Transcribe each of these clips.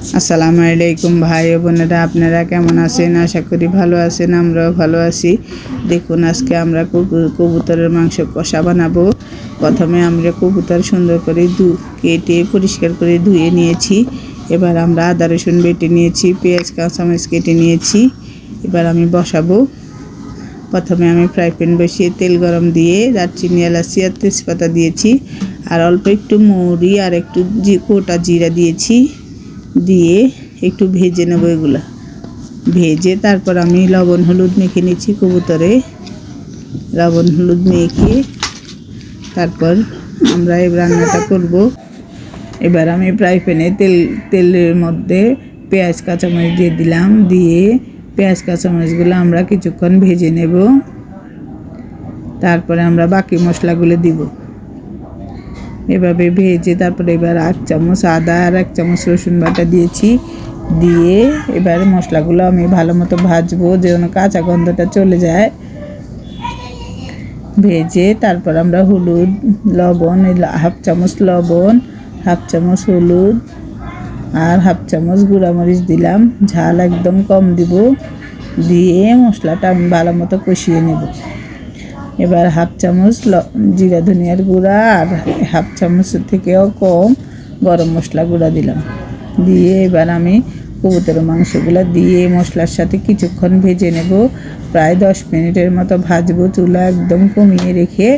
আসসালামু আলাইকুম ভাই ও বোনেরা, আপনারা কেমন আছেন? আশা করি ভালো আছেন, আমরাও ভালো আছি। দেখুন, আজকে আমরা কবুতরের মাংস কষা বানাবো। প্রথমে আমরা কবুতর সুন্দর করে কেটে পরিষ্কার করে ধুয়ে নিয়েছি। এবার আমরা আদা রসুন বেটে নিয়েছি, পেঁয়াজ কাঁচামরিচ কেটে নিয়েছি। এবার আমি বসাবো। প্রথমে আমি ফ্রাই প্যান বসিয়ে তেল গরম দিয়ে দারচিনি, এলাচি আর তেজপাতা দিয়েছি, আর অল্প একটু মৌরি আর একটু গোটা জিরা দিয়েছি। দিয়ে একটু ভেজে নেবো। এগুলো ভেজে তারপর আমি লবণ হলুদ মেখে নিচ্ছি কবুতরে। লবণ হলুদ মেখে তারপর আমরা এই রান্নাটা করব। এবার আমি ফ্রাই প্যানে তেলের মধ্যে পেঁয়াজ কাঁচামরিচ দিয়ে দিলাম। দিয়ে পেঁয়াজ কাঁচামরিচগুলো আমরা কিছুক্ষণ ভেজে নেব। তারপরে আমরা বাকি মশলাগুলো দিব। এভাবে ভেজে তারপরে এবার 1 চামচ আদা আর 1 চামচ রসুন বাটা দিয়েছি। দিয়ে এবার মশলাগুলো আমি ভালো মতো ভাজবো, যেন কাঁচা গন্ধটা চলে যায়। ভেজে তারপর আমরা হলুদ, লবণ, 1/2 চামচ লবণ, 1/2 চামচ হলুদ আর 1/2 চামচ গুঁড়ামরিচ দিলাম। ঝাল একদম কম দিব। দিয়ে মশলাটা আমি ভালো মতো কষিয়ে নেব। এবার 1/2 চামচ জিরা ধনিয়ার গুঁড়া আর 1/2 চামচ থেকেও কম গরম মশলা গুঁড়া দিলাম। দিয়ে এবার আমি কবুতরের মাংসগুলো দিয়ে মশলার সাথে কিছুক্ষণ ভেজে নেব। প্রায় 10 মিনিটের মতো ভাজবো। চুলা একদম কমিয়ে রেখে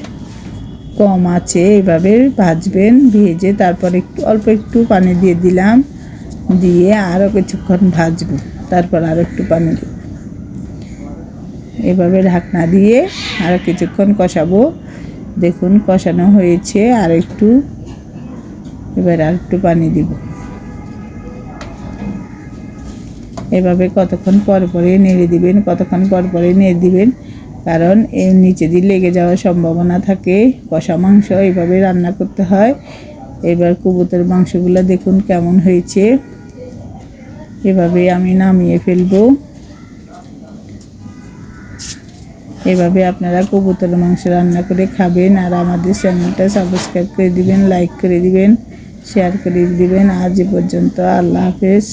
কম আছে এভাবে ভাজবেন। ভেজে তারপর অল্প একটু পানি দিয়ে দিলাম। দিয়ে আরও কিছুক্ষণ ভাজবো। তারপর আরও একটু পানি দেব। এভাবে ঢাকনা দিয়ে আরও কিছুক্ষণ কষাবো। দেখুন কষানো হয়েছে। এবার আর একটু পানি দিব। এভাবে কতক্ষণ পর পরে নেড়ে দিবেন, কারণ এর নিচে দিয়ে লেগে যাওয়ার সম্ভাবনা থাকে। কষা মাংস এইভাবে রান্না করতে হয়। এবার কবুতরের মাংসগুলো দেখুন কেমন হয়েছে। এভাবে আমি নামিয়ে ফেলবো। এভাবে আপনারা কবুতরের মাংস রান্না করে খাবেন। আর আমাদের চ্যানেলটা সাবস্ক্রাইব করে দিবেন, লাইক করে দিবেন, শেয়ার করে দিবেন। আজ এ পর্যন্ত। আল্লাহ হাফেজ।